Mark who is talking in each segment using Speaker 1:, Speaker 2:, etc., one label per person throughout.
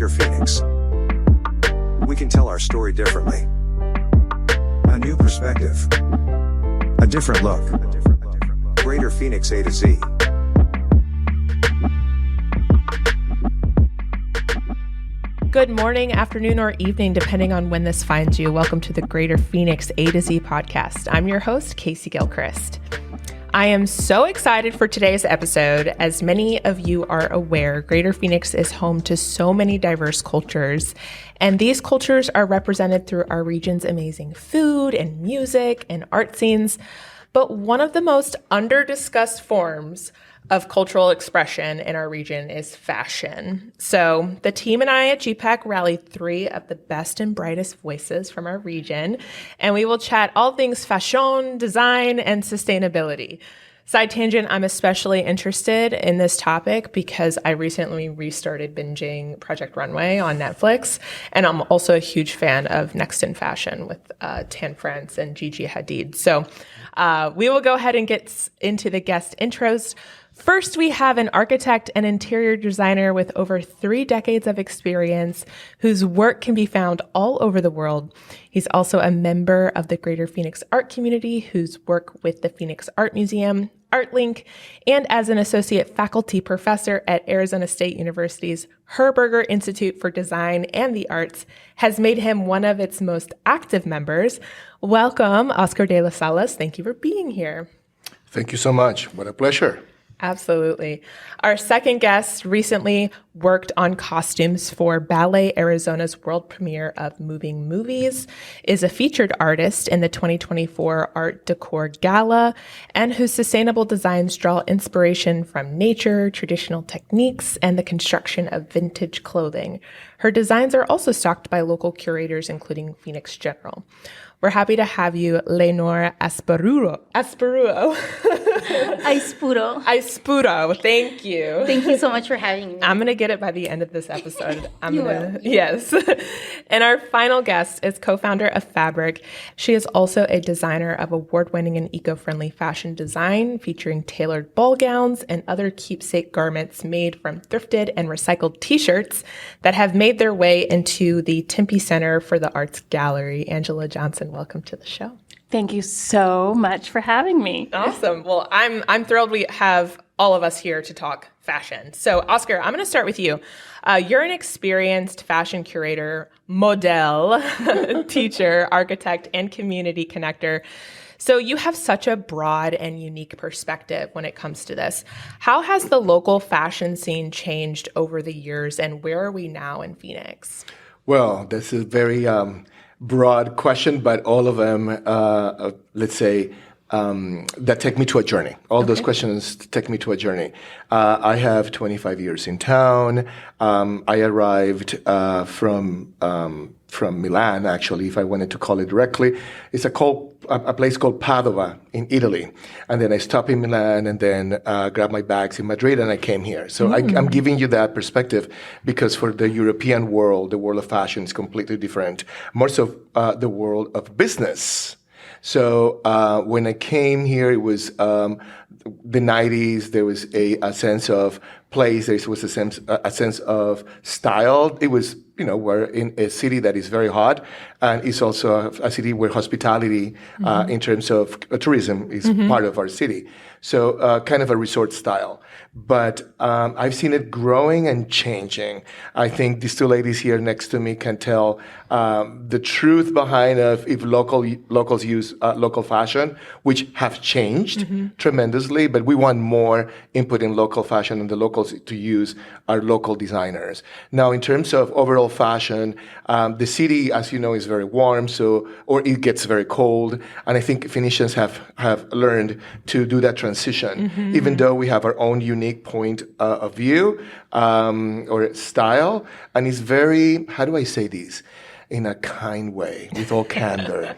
Speaker 1: Greater Phoenix. We can tell our story differently. A new perspective. A different look. Greater Phoenix A to Z.
Speaker 2: Good morning, afternoon, or evening, depending on when this finds you. Welcome to the Greater Phoenix A to Z podcast. I'm your host, Casey Gilchrist. I am so excited for today's episode. As many of you are aware, Greater Phoenix is home to so many diverse cultures, and these cultures are represented through our region's amazing food and music and art scenes. But one of the most under-discussed forms of cultural expression in our region is fashion. So the team and I at GPAC rallied 3 of the best and brightest voices from our region, and we will chat all things fashion, design, and sustainability. Side tangent, I'm especially interested in this topic because I recently restarted binging Project Runway on Netflix, and I'm also a huge fan of Next in Fashion with Tan France and Gigi Hadid. So we will go ahead and get into the guest intros. First, we have an architect and interior designer with over 3 decades of experience whose work can be found all over the world. He's also a member of the Greater Phoenix art community whose work with the PHX Art Museum, Artlink, and as an associate faculty professor at Arizona State University's Herberger Institute for Design and the Arts has made him one of its most active members. Welcome, Oscar de las Salas. Thank you for being here.
Speaker 3: Thank you so much. What a pleasure.
Speaker 2: Absolutely. Our second guest recently worked on costumes for Ballet Arizona's world premiere of Moving Movies, is a featured artist in the 2024 Art Decor Gala, and whose sustainable designs draw inspiration from nature, traditional techniques, and the construction of vintage clothing. Her designs are also stocked by local curators, including Phoenix General. We're happy to have you, Leonor Aispuro. Aispuro, thank you.
Speaker 4: Thank you so much for having me.
Speaker 2: I'm going to get it by the end of this episode.
Speaker 4: Will.
Speaker 2: Yes. And our final guest is co-founder of Fabric. She is also a designer of award-winning and eco-friendly fashion design, featuring tailored ball gowns and other keepsake garments made from thrifted and recycled t-shirts that have made their way into the Tempe Center for the Arts Gallery. Angela Johnson, welcome to the show.
Speaker 4: Thank you so much for having me.
Speaker 2: Awesome. Well, I'm thrilled we have all of us here to talk fashion. So, Oscar, I'm going to start with you. You're an experienced fashion curator, model, teacher, architect, and community connector. So you have such a broad and unique perspective when it comes to this. How has the local fashion scene changed over the years, and where are we now in Phoenix?
Speaker 3: Well, this is a very broad question, but all of them, let's say, that take me to a journey. All those questions take me to a journey. I have 25 years in town. I arrived from Milan, actually, if I wanted to call it directly. It's a place called Padova in Italy. And then I stopped in Milan and then grabbed my bags in Madrid and I came here. So I'm giving you that perspective because for the European world, the world of fashion is completely different. More so the world of business. So when I came here, it was the 90s. There was a sense of place. There was a sense of style. It was, we're in a city that is very hot, and it's also a city where hospitality, in terms of tourism, is part of our city. So kind of a resort style. But I've seen it growing and changing. I think these 2 ladies here next to me can tell the truth behind if locals use local fashion, which have changed tremendously, but we want more input in local fashion and the locals to use our local designers. Now, in terms of overall fashion, the city, as you know, is very warm, or it gets very cold, and I think Phoenicians have learned to do that transition, even though we have our own unique point of view or style, and it's very, how do I say this? In a kind way, with all candor.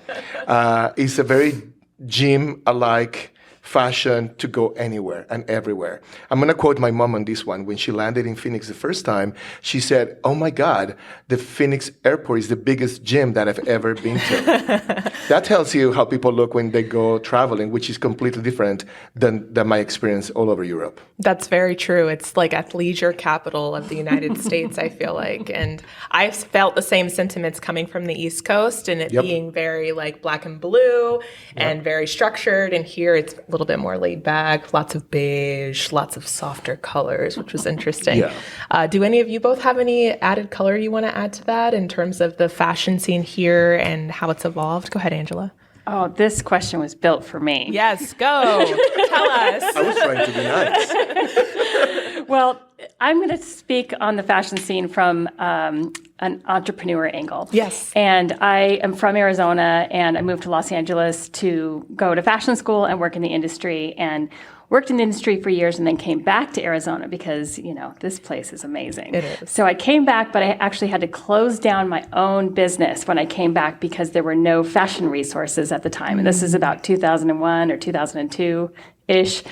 Speaker 3: It's a very gym-alike fashion to go anywhere and everywhere. I'm going to quote my mom on this one. When she landed in Phoenix the first time, she said, "Oh my God, the Phoenix airport is the biggest gym that I've ever been to." That tells you how people look when they go traveling, which is completely different than my experience all over Europe.
Speaker 2: That's very true. It's like athleisure capital of the United States, I feel like. And I've felt the same sentiments coming from the East Coast and it being very like black and blue and very structured. And here it's a little bit more laid back, lots of beige, lots of softer colors, which was interesting.
Speaker 3: Yeah.
Speaker 2: Do any of you both have any added color you want to add to that in terms of the fashion scene here and how it's evolved? Go ahead, Angela.
Speaker 4: Oh, this question was built for me.
Speaker 2: Yes, go. Tell us.
Speaker 3: I was trying to be nice.
Speaker 4: Well, I'm going to speak on the fashion scene from an entrepreneur angle.
Speaker 2: Yes.
Speaker 4: And I am from Arizona, and I moved to Los Angeles to go to fashion school and work in the industry, and worked in the industry for years and then came back to Arizona because, this place is amazing.
Speaker 2: It is.
Speaker 4: So I came back, but I actually had to close down my own business when I came back because there were no fashion resources at the time. And this is about 2001 or 2002-ish.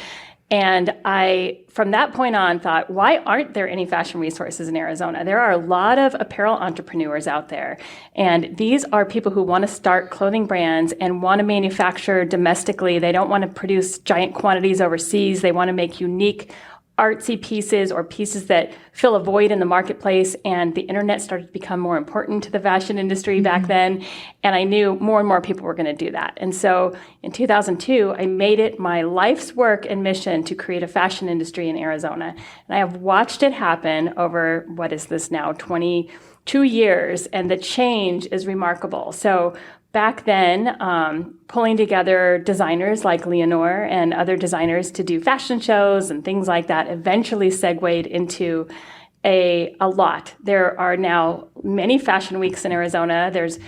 Speaker 4: And I, from that point on, thought, why aren't there any fashion resources in Arizona? There are a lot of apparel entrepreneurs out there. And these are people who want to start clothing brands and want to manufacture domestically. They don't want to produce giant quantities overseas. They want to make unique artsy pieces or pieces that fill a void in the marketplace. And the internet started to become more important to the fashion industry back then. And I knew more and more people were going to do that. And so in 2002, I made it my life's work and mission to create a fashion industry in Arizona. And I have watched it happen over, what is this now, 22 years. And the change is remarkable. So back then, pulling together designers like Leonor and other designers to do fashion shows and things like that eventually segued into a lot. There are now many fashion weeks in Arizona. There's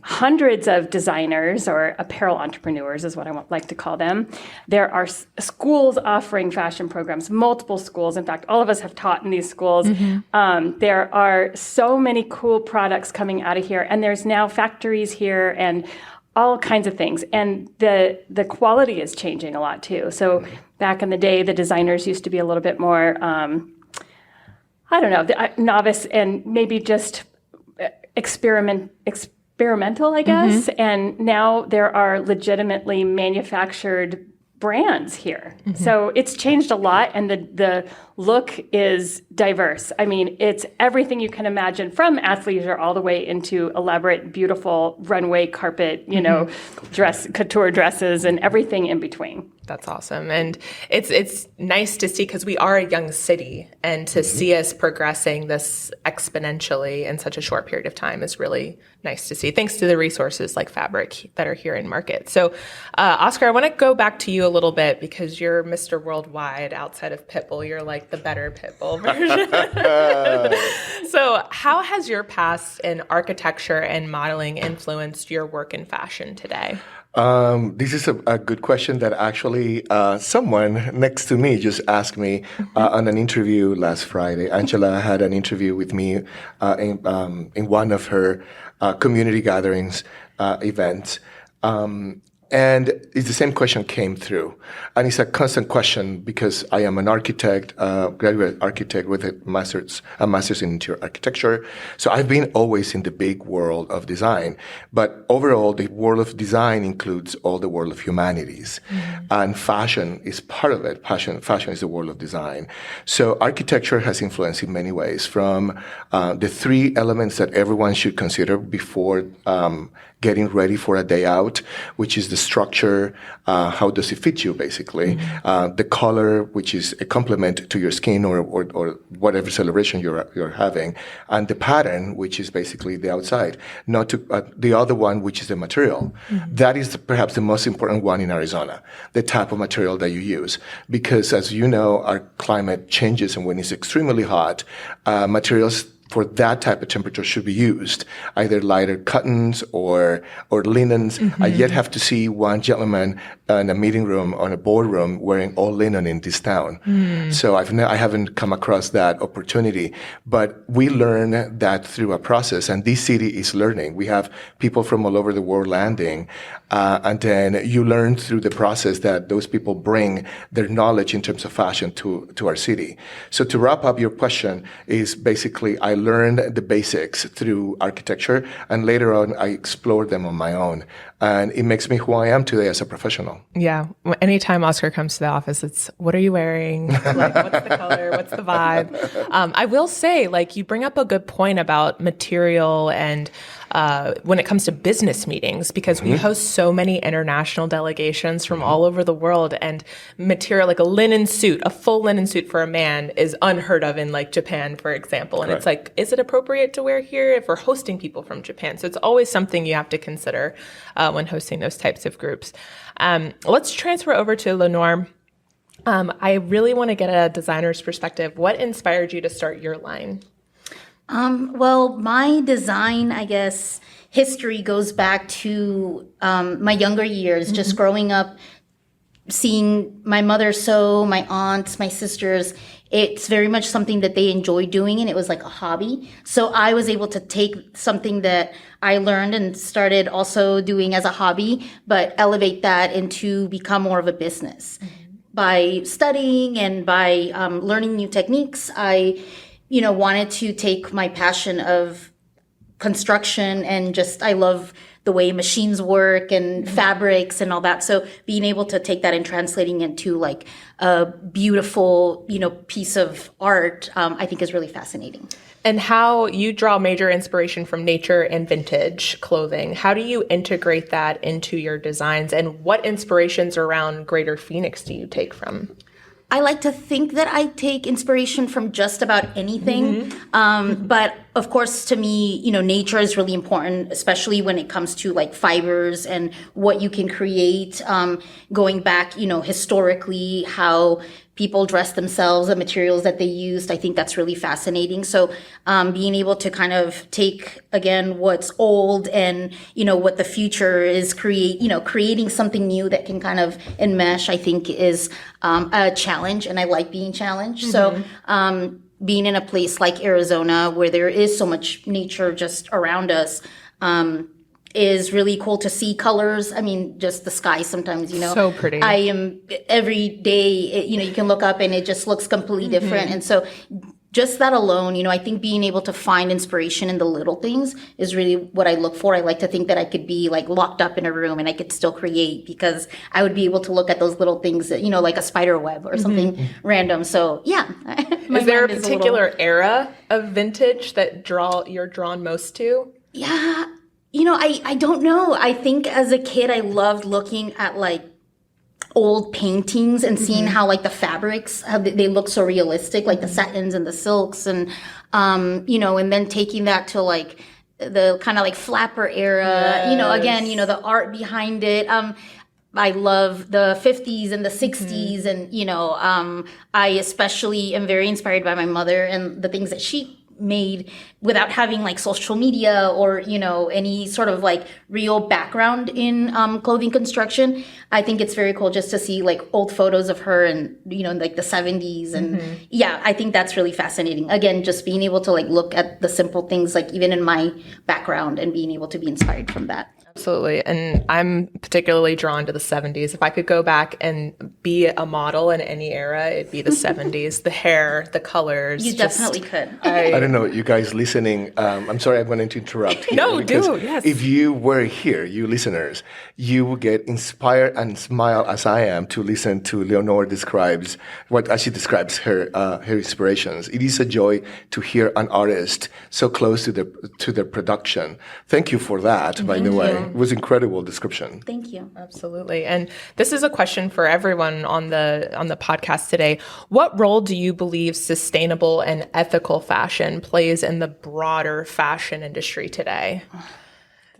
Speaker 4: hundreds of designers or apparel entrepreneurs is what I like to call them. There are schools offering fashion programs, multiple schools. In fact, all of us have taught in these schools. There are so many cool products coming out of here. And there's now factories here and all kinds of things. And the quality is changing a lot too. So back in the day, the designers used to be a little bit more, novice and maybe just experimental, I guess. And now there are legitimately manufactured brands here. So it's changed a lot, and the look is diverse. I mean, it's everything you can imagine, from athleisure all the way into elaborate, beautiful runway carpet, couture dresses and everything in between.
Speaker 2: That's awesome. And it's nice to see, because we are a young city, and to see us progressing this exponentially in such a short period of time is really nice to see, thanks to the resources like fabric that are here in market. So, Oscar, I want to go back to you a little bit, because you're Mr. Worldwide outside of Pitbull. You're like the better Pitbull version. So how has your past in architecture and modeling influenced your work in fashion today?
Speaker 3: This is a good question that actually someone next to me just asked me on an interview last Friday. Angela had an interview with me in one of her community gatherings events. And it's the same question came through. And it's a constant question, because I am an architect, graduate architect with a master's in interior architecture. So I've been always in the big world of design. But overall, the world of design includes all the world of humanities. And fashion is part of it. Fashion is the world of design. So architecture has influenced in many ways, from the three elements that everyone should consider before getting ready for a day out, which is the structure, how does it fit you, basically, the color, which is a complement to your skin or whatever celebration you're having, and the pattern, which is basically the outside. Not to the other one, which is the material. That is perhaps the most important one in Arizona, the type of material that you use, because as you know, our climate changes, and when it's extremely hot, materials for that type of temperature should be used, either lighter cottons or linens. I yet have to see one gentleman in a meeting room, on a boardroom, wearing all linen in this town. So I haven't come across that opportunity. But we learn that through a process, and this city is learning. We have people from all over the world landing, and then you learn through the process that those people bring their knowledge in terms of fashion to our city. So to wrap up your question is basically I learned the basics through architecture, and later on I explored them on my own. And it makes me who I am today as a professional.
Speaker 2: Yeah. Anytime Oscar comes to the office, it's, what are you wearing? Like, what's the color? What's the vibe? I will say, like, you bring up a good point about material and when it comes to business meetings, because we host so many international delegations from all over the world, and material like a linen suit, a full linen suit for a man is unheard of in like Japan, for example. And it's like, is it appropriate to wear here if we're hosting people from Japan? So it's always something you have to consider when hosting those types of groups. Let's transfer over to Leonor. I really want to get a designer's perspective. What inspired you to start your line?
Speaker 5: Well, my design, I guess, history goes back to my younger years, just growing up, seeing my mother sew, my aunts, my sisters. It's very much something that they enjoy doing, and it was like a hobby. So I was able to take something that I learned and started also doing as a hobby, but elevate that into become more of a business. By studying and by learning new techniques, I wanted to take my passion of construction and just, I love the way machines work and fabrics and all that. So being able to take that and translating into like a beautiful, piece of art, I think is really fascinating.
Speaker 2: And how you draw major inspiration from nature and vintage clothing. How do you integrate that into your designs, and what inspirations around Greater Phoenix do you take from?
Speaker 5: I like to think that I take inspiration from just about anything. But of course, to me, nature is really important, especially when it comes to like fibers and what you can create. Going back, historically, how people dress themselves, the materials that they used. I think that's really fascinating. So being able to kind of take, again, what's old and, what the future is, creating something new that can kind of enmesh, I think is a challenge. And I like being challenged. So being in a place like Arizona where there is so much nature just around us, is really cool to see colors. I mean, just the sky sometimes,
Speaker 2: So pretty.
Speaker 5: I am every day, you can look up and it just looks completely different. And so just that alone, I think being able to find inspiration in the little things is really what I look for. I like to think that I could be like locked up in a room and I could still create because I would be able to look at those little things that, like a spider web or something random. So yeah.
Speaker 2: Is there a particular era of vintage that you're drawn most to?
Speaker 5: Yeah. I don't know. I think as a kid, I loved looking at like old paintings and seeing how like the fabrics, how they look so realistic, like the satins and the silks and, and then taking that to like the kind of like flapper era, again, the art behind it. I love the 50s and the 60s and, I especially am very inspired by my mother and the things that she made without having like social media or any sort of like real background in clothing construction. I think it's very cool just to see like old photos of her and like the 70s and yeah, I think that's really fascinating. Again, just being able to like look at the simple things like even in my background and being able to be inspired from that.
Speaker 2: Absolutely. And I'm particularly drawn to the 70s. If I could go back and be a model in any era, it'd be the 70s. The hair, the colors.
Speaker 5: You definitely could.
Speaker 3: I don't know, you guys listening, I'm sorry I'm going to interrupt here.
Speaker 2: No, do, yes.
Speaker 3: If you were here, you listeners, you will get inspired and smile as I am to listen to Leonor describes as she describes her inspirations. It is a joy to hear an artist so close to their production. Thank you for that, by the way. It was incredible description.
Speaker 5: Thank you.
Speaker 2: Absolutely. And this is a question for everyone on the podcast today. What role do you believe sustainable and ethical fashion plays in the broader fashion industry today?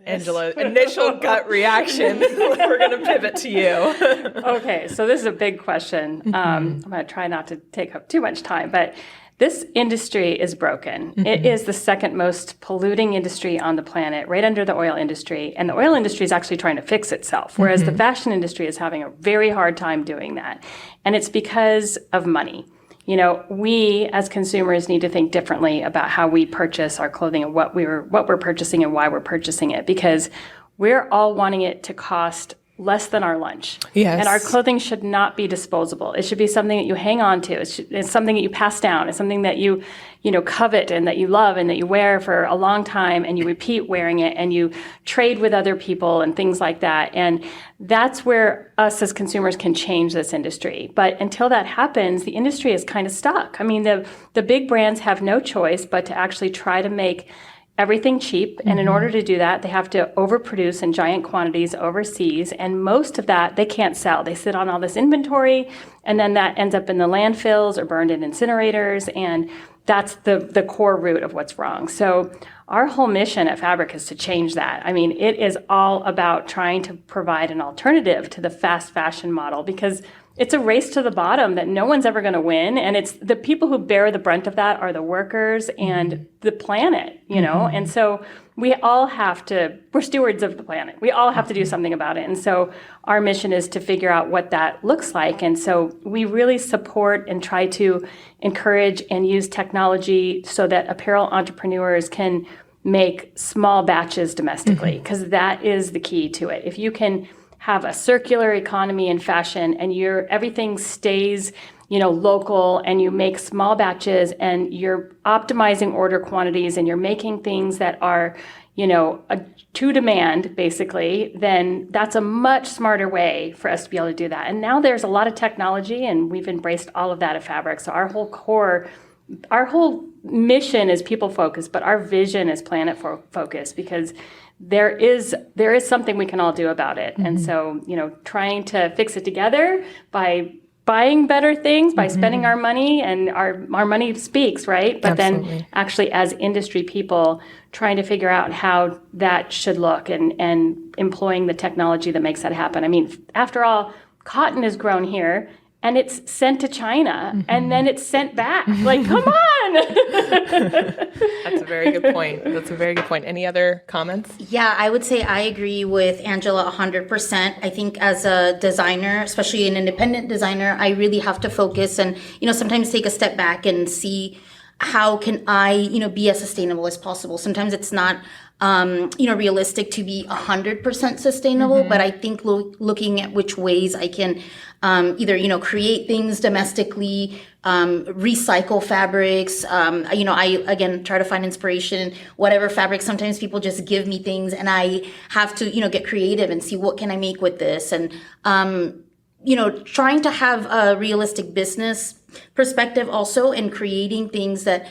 Speaker 2: Angela, initial gut reaction. We're going to pivot to you.
Speaker 4: Okay, so this is a big question. I'm going to try not to take up too much time, but this industry is broken. It is the second most polluting industry on the planet, right under the oil industry. And the oil industry is actually trying to fix itself, whereas the fashion industry is having a very hard time doing that. And it's because of money. You know, we as consumers need to think differently about how we purchase our clothing and what we're purchasing and why we're purchasing it, because we're all wanting it to cost less than our lunch.
Speaker 2: Yes.
Speaker 4: And our clothing should not be disposable. It should be something that you hang on to. It's something that you pass down. It's something that you covet and that you love and that you wear for a long time and you repeat wearing it and you trade with other people and things like that. And that's where us as consumers can change this industry. But until that happens, the industry is kind of stuck. I mean, the big brands have no choice but to actually try to make everything cheap. And in order to do that, they have to overproduce in giant quantities overseas. And most of that they can't sell. They sit on all this inventory, and then that ends up in the landfills or burned in incinerators. And that's the core root of what's wrong. So our whole mission at Fabric is to change that. I mean, it is all about trying to provide an alternative to the fast fashion model, because it's a race to the bottom that no one's ever going to win. And it's the people who bear the brunt of that are the workers and the planet, you know? And so we all have to, we're stewards of the planet. We all have to do something about it. And so our mission is to figure out what that looks like. And so we really support and try to encourage and use technology so that apparel entrepreneurs can make small batches domestically, because that is the key to it. If you can have a circular economy in fashion and everything stays, local, and you make small batches and you're optimizing order quantities and you're making things that are, to demand, basically, then that's a much smarter way for us to be able to do that. And now there's a lot of technology, and we've embraced all of that at Fabric. So our whole mission is people focused, but our vision is planet focused, because there is something we can all do about it. And so, trying to fix it together by buying better things, by spending our money, and our money speaks, right? But
Speaker 2: Absolutely.
Speaker 4: Then actually as industry people trying to figure out how that should look and employing the technology that makes that happen. I mean, after all, cotton is grown here and it's sent to China and then it's sent back. Like, come on.
Speaker 2: That's a very good point. Any other comments?
Speaker 5: Yeah, I would say I agree with Angela 100%. I think as a designer, especially an independent designer, I really have to focus and, sometimes take a step back and see how can I, be as sustainable as possible. Sometimes it's not, realistic to be 100% sustainable, but I think looking at which ways I can either, create things domestically, recycle fabrics. I, again, try to find inspiration in whatever fabric. Sometimes people just give me things and I have to, get creative and see what can I make with this. And, trying to have a realistic business perspective also, and creating things that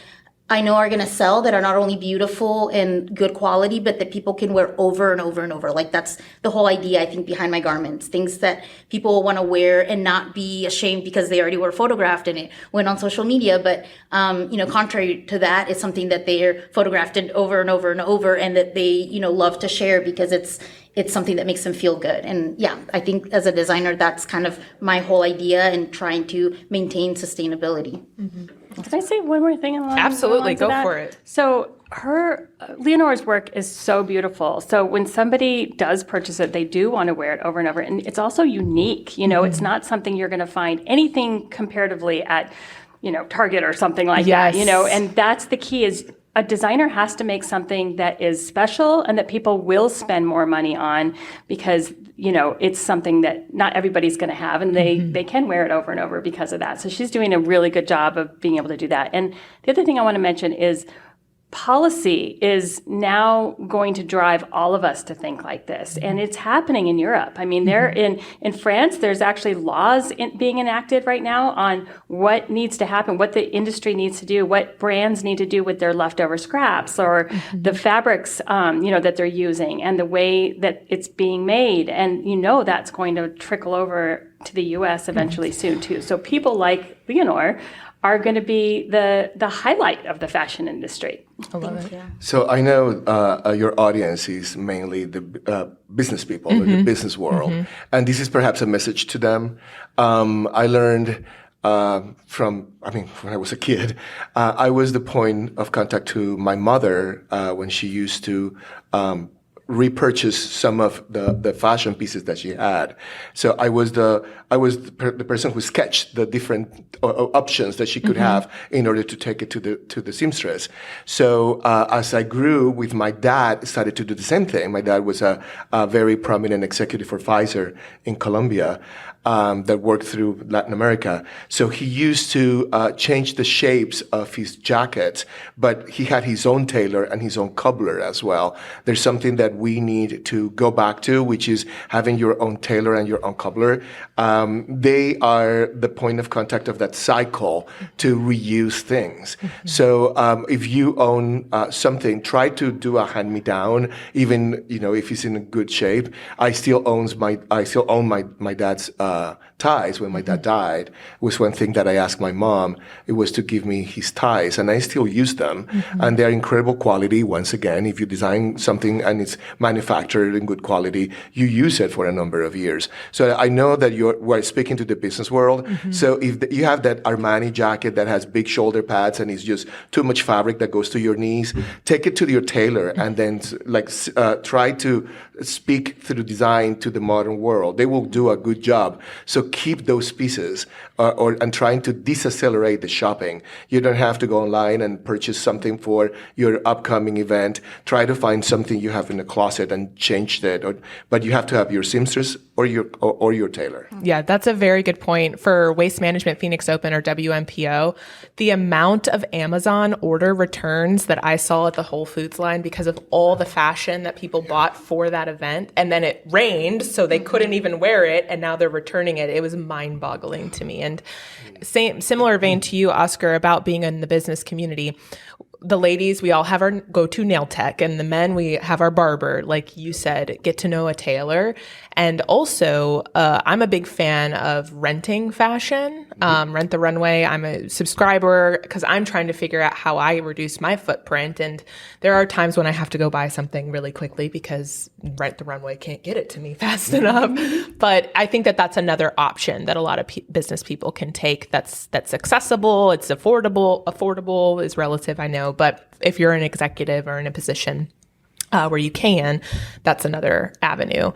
Speaker 5: I know are going to sell, that are not only beautiful and good quality, but that people can wear over and over and over. Like, that's the whole idea, I think, behind my garments. Things that people want to wear and not be ashamed because they already were photographed and it went on social media. But, contrary to that, it's something that they're photographed in over and over and over, and that they, love to share because it's something that makes them feel good. And yeah, I think as a designer, that's kind of my whole idea, and trying to maintain sustainability.
Speaker 4: Can I say one more thing?
Speaker 2: Absolutely, go for it.
Speaker 4: So Leonor's work is so beautiful. So when somebody does purchase it, they do want to wear it over and over. And it's also unique. It's not something you're going to find anything comparatively at, Target or something like that, and that's the key, is a designer has to make something that is special and that people will spend more money on, because, it's something that not everybody's going to have, and they can wear it over and over because of that. So she's doing a really good job of being able to do that. And the other thing I want to mention is policy is now going to drive all of us to think like this. And it's happening in Europe. I mean, in France, there's actually laws being enacted right now on what needs to happen, what the industry needs to do, what brands need to do with their leftover scraps, or the fabrics, that they're using, and the way that it's being made. And that's going to trickle over to the U.S. eventually soon too. So people like Leonor are going to be the highlight of the fashion industry.
Speaker 2: I love it.
Speaker 3: So I know your audience is mainly the business people, in the business world, and this is perhaps a message to them. I learned when I was a kid, I was the point of contact to my mother when she used to repurchase some of the fashion pieces that she had. So I was the person who sketched the different options that she could have in order to take it to the seamstress. So as I grew with my dad, started to do the same thing. My dad was a very prominent executive for Pfizer in Colombia. That worked through Latin America. So he used to change the shapes of his jackets, but he had his own tailor and his own cobbler as well. There's something that we need to go back to, which is having your own tailor and your own cobbler. They are the point of contact of that cycle to reuse things. So if you own something, try to do a hand-me-down, even if it's in good shape. I still own my dad's ties. When my dad died, was one thing that I asked my mom. It was to give me his ties, and I still use them. And they're incredible quality. Once again, if you design something and it's manufactured in good quality, you use it for a number of years. So I know that we're speaking to the business world. So if you have that Armani jacket that has big shoulder pads and it's just too much fabric that goes to your knees, take it to your tailor and then try to speak through design to the modern world. They will do a good job. So keep those pieces and trying to decelerate the shopping. You don't have to go online and purchase something for your upcoming event. Try to find something you have in the closet and change that. But you have to have your seamstress or your tailor.
Speaker 2: Yeah, that's a very good point. For Waste Management Phoenix Open or WMPO, the amount of Amazon order returns that I saw at the Whole Foods line because of all the fashion that people bought for that event, and then it rained, so they couldn't even wear it, and now they're returning it. It was mind-boggling to me. And similar vein to you, Oscar, about being in the business community. The ladies, we all have our go-to nail tech, and the men, we have our barber. Like you said, get to know a tailor. And also, I'm a big fan of renting fashion, Rent the Runway. I'm a subscriber because I'm trying to figure out how I reduce my footprint. And there are times when I have to go buy something really quickly because Rent the Runway can't get it to me fast enough. But I think that that's another option that a lot of business people can take that's accessible, it's affordable. Affordable is relative, I know. But if you're an executive or in a position where you can, that's another avenue.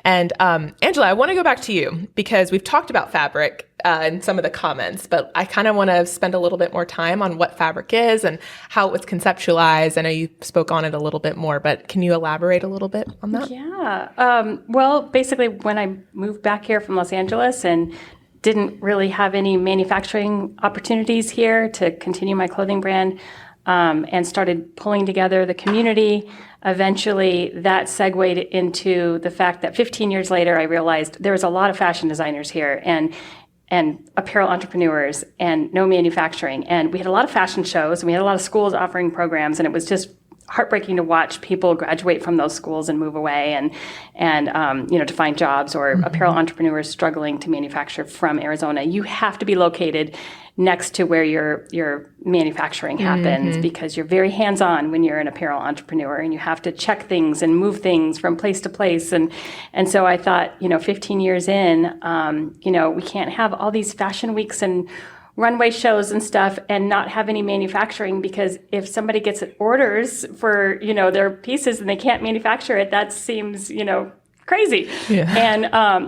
Speaker 2: And Angela, I want to go back to you because we've talked about fabric in some of the comments, but I kind of want to spend a little bit more time on what fabric is and how it was conceptualized. I know you spoke on it a little bit more, but can you elaborate a little bit on that?
Speaker 4: Yeah. Well, basically, when I moved back here from Los Angeles and didn't really have any manufacturing opportunities here to continue my clothing brand, and started pulling together the community. Eventually, that segued into the fact that 15 years later, I realized there was a lot of fashion designers here and apparel entrepreneurs and no manufacturing. And we had a lot of fashion shows and we had a lot of schools offering programs, and it was just heartbreaking to watch people graduate from those schools and move away and to find jobs, or apparel entrepreneurs struggling to manufacture from Arizona. You have to be located next to where your manufacturing happens because you're very hands-on when you're an apparel entrepreneur, and you have to check things and move things from place to place. And so I thought, 15 years in, we can't have all these fashion weeks and runway shows and stuff and not have any manufacturing, because if somebody gets orders for, their pieces and they can't manufacture it, that seems, crazy. Yeah.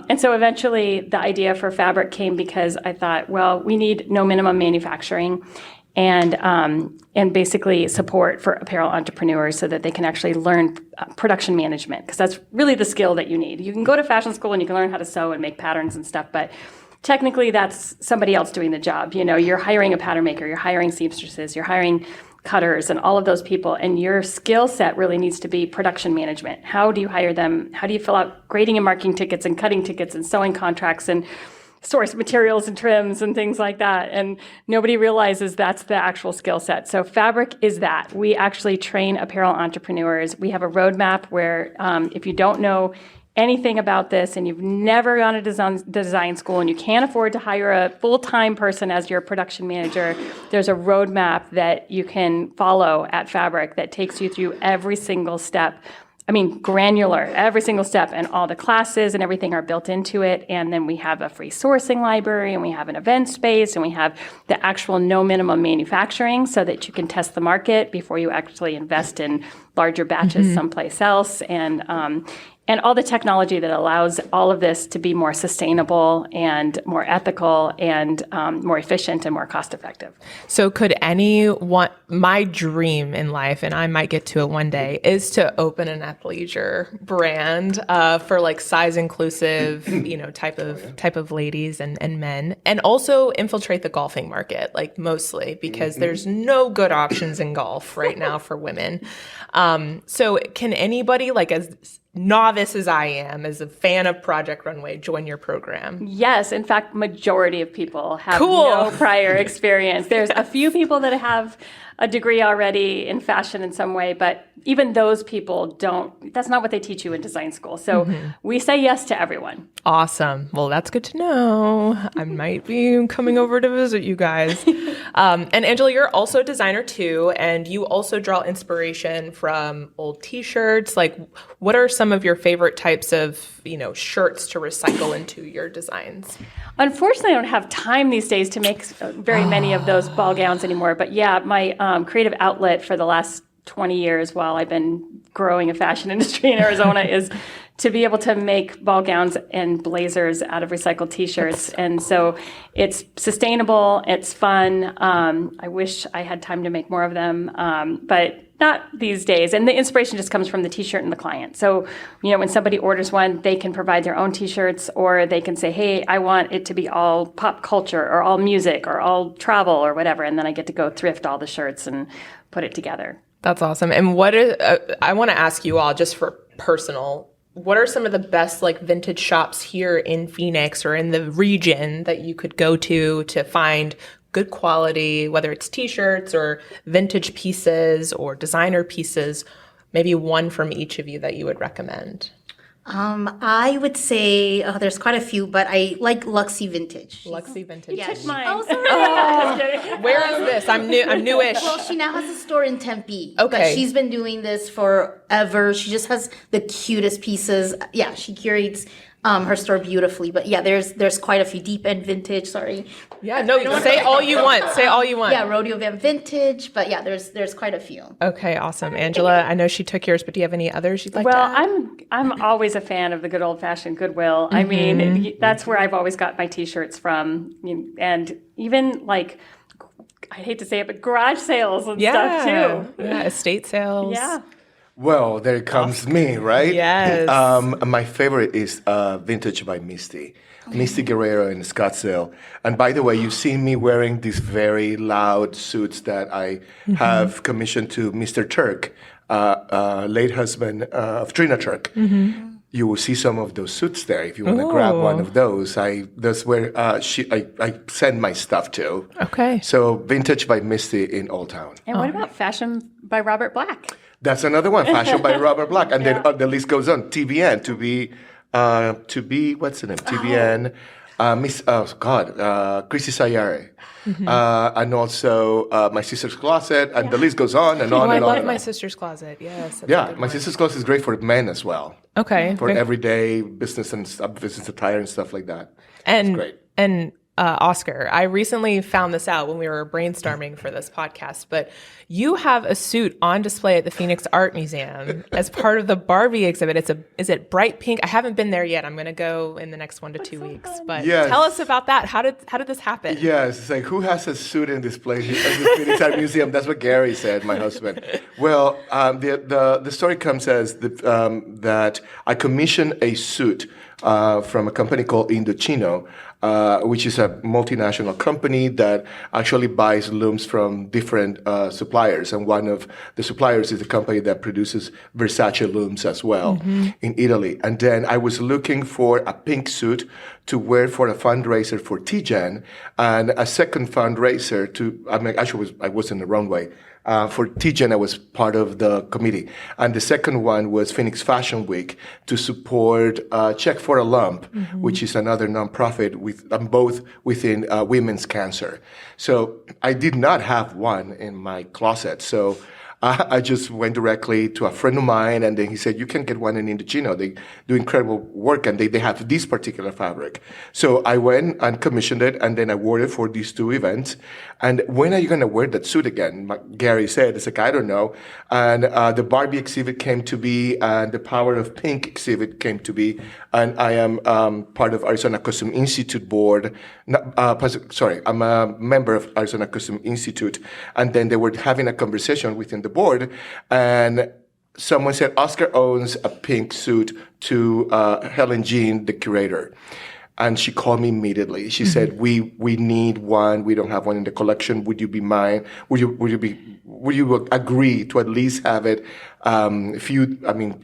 Speaker 4: And so eventually the idea for fabric came because I thought, well, we need no minimum manufacturing and basically support for apparel entrepreneurs so that they can actually learn production management, because that's really the skill that you need. You can go to fashion school and you can learn how to sew and make patterns and stuff, but technically that's somebody else doing the job. You're hiring a pattern maker, you're hiring seamstresses, you're hiring cutters and all of those people, and your skill set really needs to be production management. How do you hire them? How do you fill out grading and marking tickets and cutting tickets and sewing contracts and source materials and trims and things like that? And nobody realizes that's the actual skill set. So fabric is that. We actually train apparel entrepreneurs. We have a roadmap where if you don't know anything about this and you've never gone to design school and you can't afford to hire a full-time person as your production manager, there's a roadmap that you can follow at Fabric that takes you through every single step granular. Every single step and all the classes and everything are built into it. And then we have a free sourcing library, and we have an event space, and we have the actual no minimum manufacturing so that you can test the market before you actually invest in larger batches someplace else. And all the technology that allows all of this to be more sustainable and more ethical and more efficient and more cost effective.
Speaker 2: So could anyone, my dream in life, and I might get to it one day, is to open an athleisure brand for like size inclusive, type of ladies and men, and also infiltrate the golfing market, like mostly because there's no good options in golf right now for women. So can anybody, like as novice as I am, as a fan of Project Runway, join your program?
Speaker 4: Yes. In fact, majority of people have no prior experience. There's a few people that have a degree already in fashion in some way, but even those people don't, that's not what they teach you in design school. So we say yes to everyone.
Speaker 2: Awesome. Well, that's good to know. I might be coming over to visit you guys. And Angela, you're also a designer too, and you also draw inspiration from old t-shirts. Like, what are some of your favorite types of, shirts to recycle into your designs?
Speaker 4: Unfortunately, I don't have time these days to make very many of those ball gowns anymore. But yeah, my creative outlet for the last 20 years while I've been growing a fashion industry in Arizona is to be able to make ball gowns and blazers out of recycled t-shirts. And so it's sustainable, it's fun. I wish I had time to make more of them, but not these days. And the inspiration just comes from the t-shirt and the client. So, when somebody orders one, they can provide their own t-shirts, or they can say, hey, I want it to be all pop culture or all music or all travel or whatever. And then I get to go thrift all the shirts and put it together.
Speaker 2: That's awesome. And I want to ask you all, just for personal, what are some of the best vintage shops here in Phoenix or in the region that you could go to find good quality, whether it's t-shirts or vintage pieces or designer pieces? Maybe one from each of you that you would recommend.
Speaker 5: I would say there's quite a few, but I like Luxie Vintage.
Speaker 2: Luxie Vintage.
Speaker 4: Took mine.
Speaker 5: Oh, sorry.
Speaker 2: Where is this? I'm newish.
Speaker 5: Well, she now has a store in Tempe.
Speaker 2: Okay.
Speaker 5: But she's been doing this forever. She just has the cutest pieces. Yeah, she curates her store beautifully. But yeah, there's quite a few. Deep End Vintage, sorry.
Speaker 2: Yeah, no, say all you want. Say all you want.
Speaker 5: Yeah, Rodeo Van Vintage. But yeah, there's quite a few.
Speaker 2: Okay, awesome. Angela, I know she took yours, but do you have any others you'd like to add?
Speaker 4: Well, I'm always a fan of the good old-fashioned Goodwill. I mean, that's where I've always got my t-shirts from. And even I hate to say it, but garage sales and stuff too.
Speaker 2: Yeah, estate sales.
Speaker 4: Yeah.
Speaker 3: Well, there comes me, right?
Speaker 2: Yes.
Speaker 3: My favorite is Vintage by Misty. Misty Guerrero in Scottsdale. And by the way, you've seen me wearing these very loud suits that I have commissioned to Mr. Turk, late husband of Trina Turk. You will see some of those suits there if you want to grab one of those. That's where I send my stuff to.
Speaker 2: Okay.
Speaker 3: So Vintage by Misty in Old Town.
Speaker 4: And what about Fashion by Robert Black?
Speaker 3: That's another one, Fashion by Robert Black. And then the list goes on. TBN, to be, what's the name? TBN, Chrissy Sayare. And also My Sister's Closet, and the list goes on and on and on.
Speaker 2: I love My Sister's Closet, yes.
Speaker 3: Yeah, My Sister's Closet is great for men as well.
Speaker 2: Okay.
Speaker 3: For everyday business and business attire and stuff like that.
Speaker 2: And,
Speaker 3: it's great.
Speaker 2: And Oscar, I recently found this out when we were brainstorming for this podcast, but you have a suit on display at the PHX Art Museum as part of the Barbie exhibit. Is it bright pink? I haven't been there yet. I'm going to go in the next 1 to 2 weeks. But tell us about that. How did this happen?
Speaker 3: Yes, it's like, who has a suit in display at the PHX Art Museum? That's what Gary said, my husband. Well, the story comes as that I commissioned a suit from a company called Indochino, which is a multinational company that actually buys looms from different suppliers. And one of the suppliers is the company that produces Versace looms as well in Italy. And then I was looking for a pink suit to wear for a fundraiser for TGen, and a second fundraiser I was in the wrong way. For TGen, I was part of the committee. And the second one was Phoenix Fashion Week to support Check for a Lump, which is another nonprofit both within women's cancer. So I did not have one in my closet. So I just went directly to a friend of mine, and then he said, you can get one in Indochino. They do incredible work, and they have this particular fabric. So I went and commissioned it, and then I wore it for these 2 events. And when are you going to wear that suit again? Gary said, it's like, I don't know. And the Barbie exhibit came to be, and the Power of Pink exhibit came to be. And I am part of Arizona Custom Institute board. I'm a member of Arizona Custom Institute. And then they were having a conversation within the board, and someone said, Oscar owns a pink suit to Helen Jean, the curator. And she called me immediately. She said, "We need one. We don't have one in the collection. Would you be mine? Would you agree to at least have it?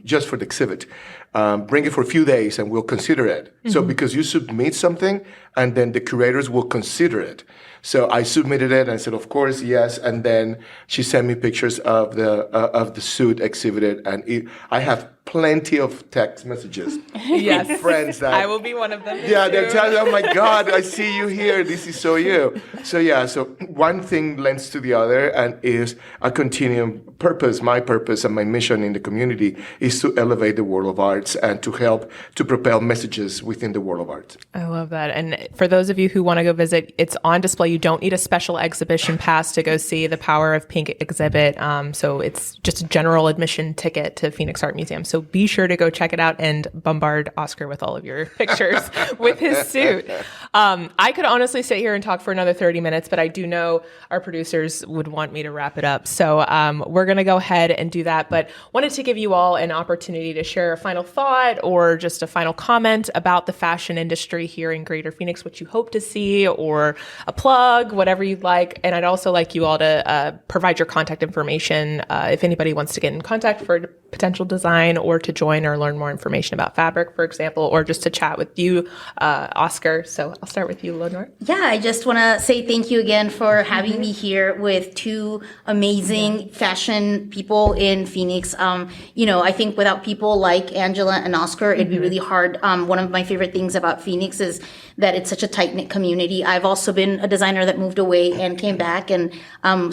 Speaker 3: Just for the exhibit, bring it for a few days, and we'll consider it." So because you submit something, and then the curators will consider it. So I submitted it, and I said, "Of course, yes." And then she sent me pictures of the suit exhibited, and I have plenty of text messages.
Speaker 2: Yes.
Speaker 3: With friends that
Speaker 2: I will be one of them.
Speaker 3: yeah, they're telling me, "Oh my God, I see you here. This is so you." So yeah, so one thing lends to the other, and is a continuum purpose. My purpose and my mission in the community is to elevate the world of arts and to help to propel messages within the world of arts.
Speaker 2: I love that. And for those of you who want to go visit, it's on display. You don't need a special exhibition pass to go see the Power of Pink exhibit. So it's just a general admission ticket to Phoenix Art Museum. So be sure to go check it out and bombard Oscar with all of your pictures with his suit. I could honestly sit here and talk for another 30 minutes, but I do know our producers would want me to wrap it up. So we're going to go ahead and do that. But wanted to give you all an opportunity to share a final thought or just a final comment about the fashion industry here in Greater Phoenix, what you hope to see, or a plug, whatever you'd like. And I'd also like you all to provide your contact information if anybody wants to get in contact for potential design or to join or learn more information about fabric, for example, or just to chat with you, Oscar. So I'll start with you, Leonor.
Speaker 5: Yeah, I just want to say thank you again for having me here with 2 amazing fashion people in Phoenix. I think without people like Angela and Oscar, it'd be really hard. One of my favorite things about Phoenix is that it's such a tight-knit community. I've also been a designer that moved away and came back, and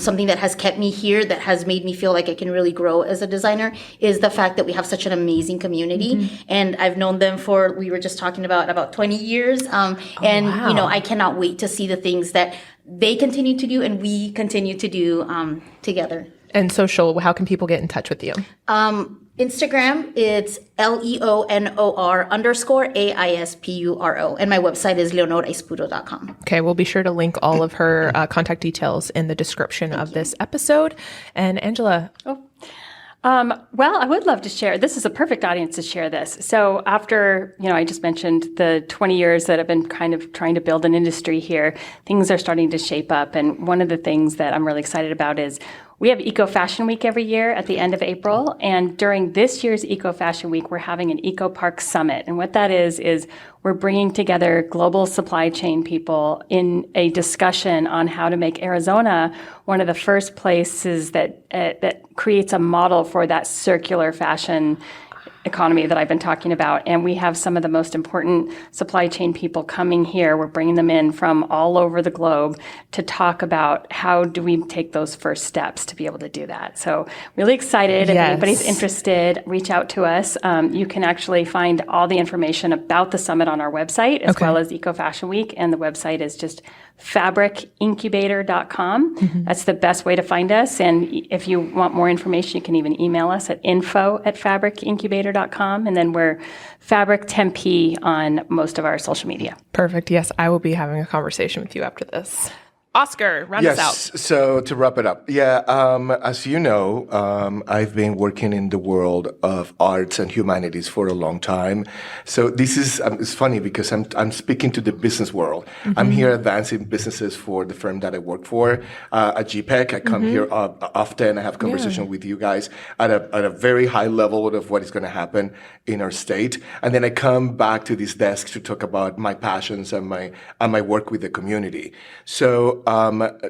Speaker 5: something that has kept me here, that has made me feel like I can really grow as a designer, is the fact that we have such an amazing community. And I've known them for, we were just talking about 20 years.
Speaker 2: Wow.
Speaker 5: I cannot wait to see the things that they continue to do and we continue to do together.
Speaker 2: And social, how can people get in touch with you?
Speaker 5: Instagram, it's LEONOR_AISPURO. And my website is leonoraispuro.com.
Speaker 2: Okay, we'll be sure to link all of her contact details in the description of this episode. And Angela.
Speaker 4: Well, I would love to share. This is a perfect audience to share this. So after, I just mentioned the 20 years that I've been kind of trying to build an industry here, things are starting to shape up. And one of the things that I'm really excited about is we have Eco Fashion Week every year at the end of April. And during this year's Eco Fashion Week, we're having an Eco Park Summit. And what that is we're bringing together global supply chain people in a discussion on how to make Arizona one of the first places that creates a model for that circular fashion economy that I've been talking about. And we have some of the most important supply chain people coming here. We're bringing them in from all over the globe to talk about how do we take those first steps to be able to do that. So really excited. If anybody's interested, reach out to us. You can actually find all the information about the summit on our website, as well as Eco Fashion Week. And the website is just fabricincubator.com. That's the best way to find us. And if you want more information, you can even email us at info@fabricincubator.com. And then we're Fabric Tempe on most of our social media.
Speaker 2: Perfect. Yes, I will be having a conversation with you after this. Oscar, round us out.
Speaker 3: Yes, so to wrap it up, as you know, I've been working in the world of arts and humanities for a long time. So this is, it's funny because I'm speaking to the business world. I'm here advancing businesses for the firm that I work for, at GPEC. I come here often. I have conversation with you guys at a very high level of what is going to happen in our state. And then I come back to this desk to talk about my passions and my work with the community. So,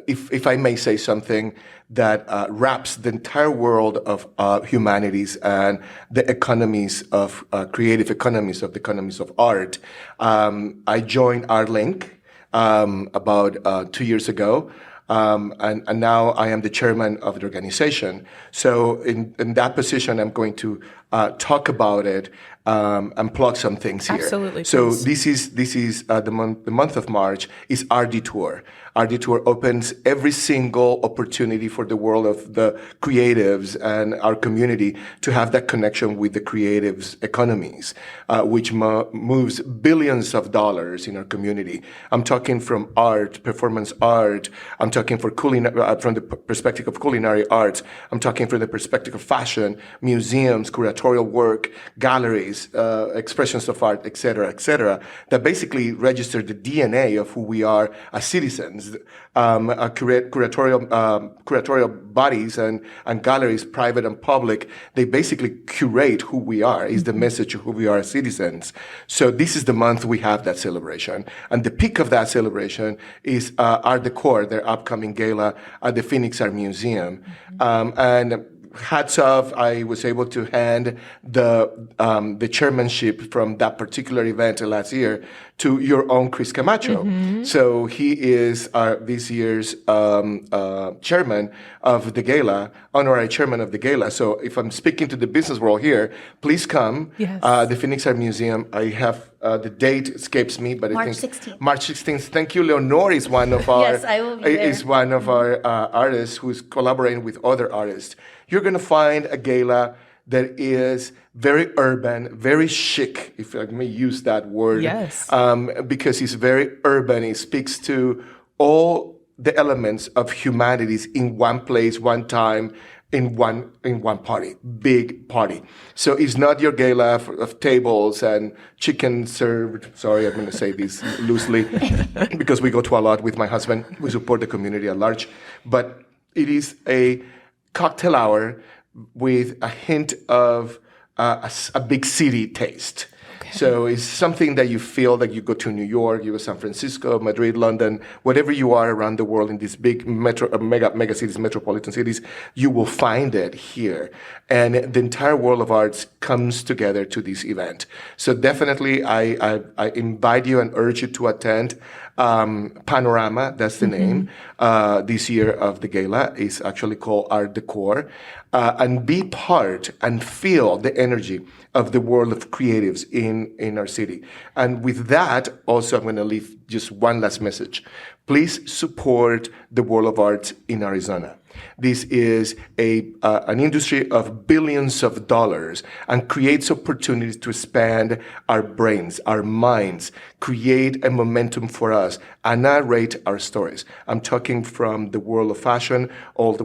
Speaker 3: if I may say something that wraps the entire world of humanities and the economies of creative economies of the economies of art, I joined Artlink about 2 years ago. and now I am the chairman of the organization. So in that position, I'm going to talk about it and plug some things here.
Speaker 2: Absolutely,
Speaker 3: So
Speaker 2: please.
Speaker 3: this is the month of March is Art Detour. Art Detour opens every single opportunity for the world of the creatives and our community to have that connection with the creatives economies, which moves billions of dollars in our community. I'm talking from art, performance art. I'm talking from the perspective of culinary arts. I'm talking from the perspective of fashion, museums, curatorial work, galleries, expressions of art, et cetera, that basically register the DNA of who we are as citizens. Curatorial bodies and galleries, private and public, they basically curate who we are, is the message of who we are as citizens. So this is the month we have that celebration. And the peak of that celebration is Art Decor, their upcoming gala at the PHX Art Museum. And hats off, I was able to hand the chairmanship from that particular event last year to your own Chris Camacho. So he is this year's chairman of the gala, honorary chairman of the gala. So if I'm speaking to the business world here, please come.
Speaker 2: Yes.
Speaker 3: The PHX Art Museum, I have the date escapes me, but
Speaker 5: March
Speaker 3: I think
Speaker 5: 16th.
Speaker 3: March 16th. Thank you. Leonor is one of our
Speaker 5: Yes, I will be there.
Speaker 3: is one of our artists who's collaborating with other artists. You're going to find a gala that is very urban, very chic, if I may use that word.
Speaker 2: Yes.
Speaker 3: Because it's very urban. It speaks to all the elements of humanities in one place, one time, in one party, big party. So it's not your gala of tables and chicken served. Sorry, I'm going to say this loosely because we go to a lot with my husband. We support the community at large. But it is a cocktail hour with a hint of a big city taste. So it's something that you feel like you go to New York, you go to San Francisco, Madrid, London, whatever you are around the world in these big mega cities, metropolitan cities, you will find it here. And the entire world of arts comes together to this event. So definitely I invite you and urge you to attend. Panorama, that's the name, this year of the gala is actually called Art Decor, and be part and feel the energy of the world of creatives in our city. And with that, also, I'm going to leave just one last message. Please support the world of arts in Arizona. This is an industry of billions of dollars and creates opportunities to expand our brains, our minds, create a momentum for us, and narrate our stories. I'm talking from the world of fashion, all the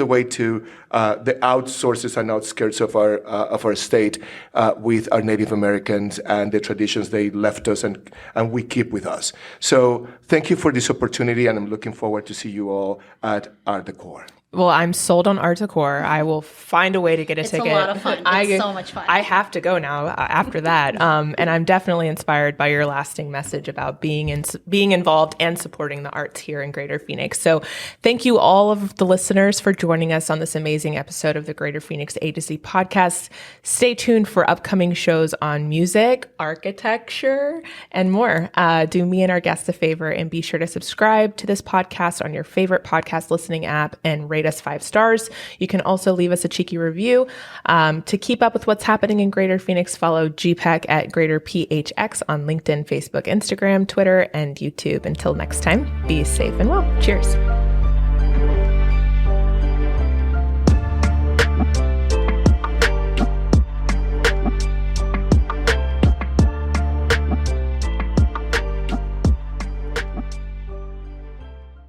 Speaker 3: way to the outsources and outskirts of our state with our Native Americans and the traditions they left us and we keep with us. So thank you for this opportunity, and I'm looking forward to see you all at Art Decor.
Speaker 2: Well, I'm sold on Art Decor. I will find a way to get a ticket.
Speaker 5: It's a lot of fun. It's so much fun.
Speaker 2: I have to go now after that. And I'm definitely inspired by your lasting message about being involved and supporting the arts here in Greater Phoenix. So thank you all of the listeners for joining us on this amazing episode of the Greater Phoenix A to Z podcast. Stay tuned for upcoming shows on music, architecture, and more. Do me and our guests a favor and be sure to subscribe to this podcast on your favorite podcast listening app and rate us 5 stars. You can also leave us a cheeky review. To keep up with what's happening in Greater Phoenix, follow GPEC at Greater PHX on LinkedIn, Facebook, Instagram, Twitter, and YouTube. Until next time, be safe and well. Cheers.